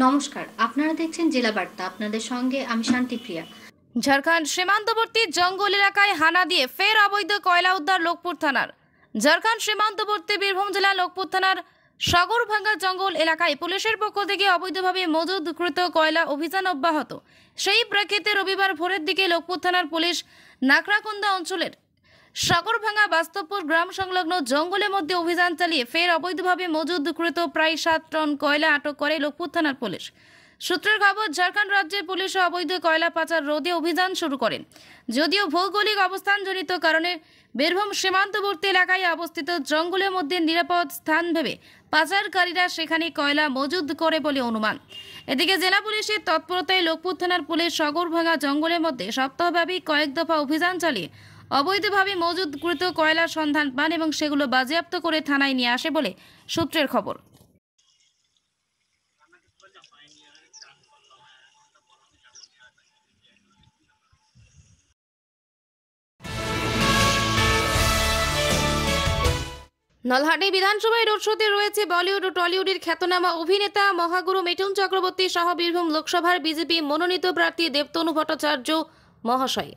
নমস্কার, আপনারা দেখছেন জেলা বার্তা। আপনাদের সঙ্গে আমি শান্তিপ্রিয়া। ঝাড়খণ্ড সীমান্তবর্তী জঙ্গল এলাকায় হানা দিয়ে ফের অবৈধ কয়লা উদ্ধার লোকপুর থানার। ঝাড়খণ্ড সীমান্তবর্তী বীরভূম জেলা লোকপুর থানার সাগরভাঙ্গা জঙ্গল এলাকায় পুলিশের পক্ষ থেকে অবৈধভাবে মজুদকৃত কয়লা অভিযান অব্যাহত। সেই প্রেক্ষিতে রবিবার ভোরের দিকে লোকপুর থানার পুলিশ নাকরাকুন্দা অঞ্চলের সাগরভাঙ্গা বাস্তবপুর গ্রাম সংলগ্ন জঙ্গলের মধ্যে অভিযান চালিয়ে ফের অবৈধভাবে মজুদকৃত প্রায় 7 টন কয়লা আটক করে লোকপুর থানার পুলিশ। সূত্রের খবর, ঝাড়খণ্ড রাজ্যের পুলিশ অবৈধ কয়লা পাচার রোধে অভিযান শুরু করেন। যদিও ভৌগোলিক অবস্থানজনিত কারণে বীরভূম সীমান্তবর্তী এলাকায় অবস্থিত জঙ্গলের মধ্যে নিরাপদ স্থান ভেবে পাচারকারীরা সেখানে কয়লা মজুদ করে বলে অনুমান। এদিকে জেলা পুলিশের তৎপরতায় লোকপুর থানার পুলিশ সাগরভাঙ্গা জঙ্গলের মধ্যে সপ্তাহব্যাপী কয়েক দফা অভিযান চালিয়ে অবৈধভাবে মজুদকৃত কয়লার সন্ধান পান এবং সেগুলো বাজেয়াপ্ত করে থানায় নিয়ে আসে বলে সূত্রের খবর। নলহাটি বিধানসভায় রোড শোতে রয়েছে বলিউড ও টলিউডের খ্যাতনামা অভিনেতা মহাগুরু মিঠুন চক্রবর্তী সহ বীরভূম লোকসভার বিজেপি মনোনীত প্রার্থী দেবতনু ভট্টাচার্য মহাশয়।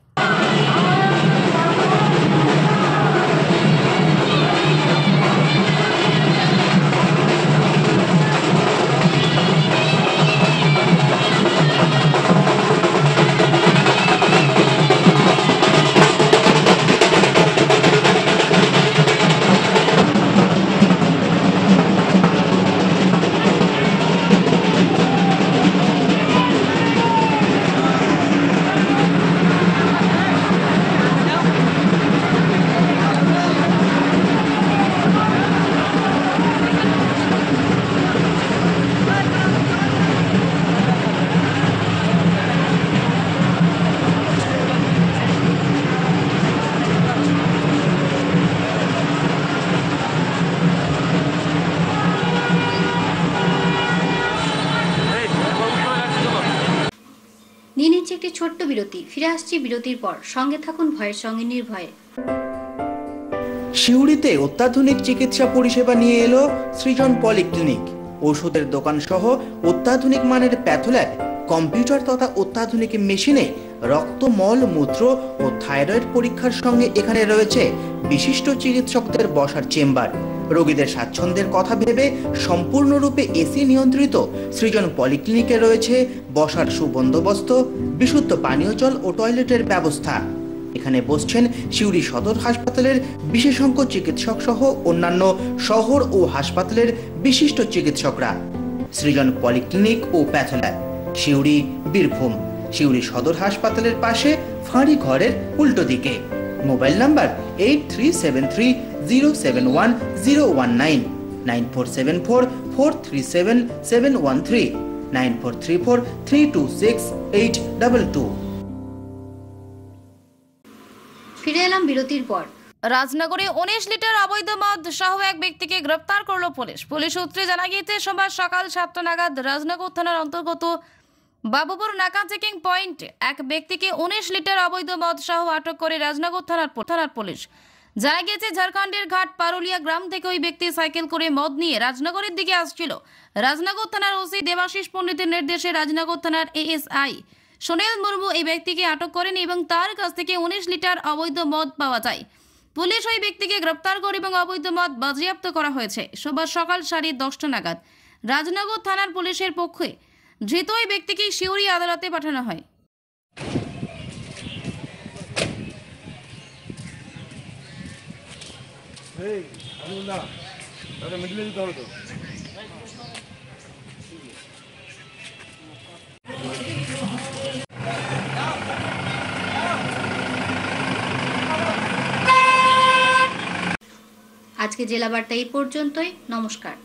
নিয়ে নিচ্ছে একটি ছোট্ট বিরতি। ফিরে আসছি বিরতির পর। সঙ্গে থাকুন ভয়ের সঙ্গে নির্ভয়ে। সিউড়িতে অত্যাধুনিক চিকিৎসা পরিষেবা নিয়ে এলো সৃজন পলিক্লিনিক। ওষুধের দোকান সহ অত্যাধুনিক মানের প্যাথোল্যাব, কম্পিউটার তথা অত্যাধুনিক মেশিনে রক্ত, মল, মূত্র ও থাইরয়েড পরীক্ষার সঙ্গে এখানে রয়েছে বিশিষ্ট চিকিৎসকদের বসার চেম্বার। রোগীদের স্বাচ্ছন্দ্যের কথা ভেবে সম্পূর্ণরূপে এসি নিয়ন্ত্রিত সৃজন পলিক্লিনিকে রয়েছে বসার সুবন্দোবস্ত, বিশুদ্ধ পানীয় জল ও টয়লেটের ব্যবস্থা। এখানে বসছেন সিউড়ি সদর হাসপাতালের বিশেষজ্ঞ চিকিৎসক সহ অন্যান্য শহর ও হাসপাতালের বিশিষ্ট চিকিৎসকরা। সৃজন পলিক্লিনিক ও প্যাথোল্যাব, সিউড়ি, বীরভূম। সিউড়ি সদর হাসপাতালের পাশে ফাঁড়ি ঘরের উল্টো দিকে। Mobile number 8373071019, 9474437713, 9434326822। ফিরে এলাম বিরতির পর। রাজনগরে 19 লিটার অবৈধ মদ সহ এক ব্যক্তিকে গ্রেপ্তার করলো পুলিশ। পুলিশ সূত্রে জানা গিয়েছে, সোমবার সকাল 7টা নাগাদ রাজনগর থানার অন্তর্গত বাবুপুর নাকা চেকিং পয়েন্টে এক ব্যক্তিকে 19 লিটার অবৈধ মদ সহ আটক করে রাজনগর থানার পুলিশ। জানা গিয়েছে, ঝাড়খণ্ডের ঘাট পারুলিয়া গ্রাম থেকে ওই ব্যক্তি সাইকেল করে মদ নিয়ে রাজনগরের দিকে আসছিল। রাজনগর থানার ওসি দেবাশিস পণ্ডিতের নির্দেশে রাজনগর থানার এএসআই সুনীল মুর্মু এই ব্যক্তিকে আটক করেন এবং তার কাছ থেকে 19 লিটার অবৈধ মদ পাওয়া যায়। পুলিশ ওই ব্যক্তিকে গ্রেপ্তার করে এবং অবৈধ মদ বাজেয়াপ্ত করা হয়েছে। সোমবার সকাল 10:30 নাগাদ রাজনগর থানার পুলিশের পক্ষে ধৃত ওই ব্যক্তিকে সিউড়ি আদালতে পাঠানো হয়। আজকে জেলা বার্তা এই পর্যন্তই। নমস্কার।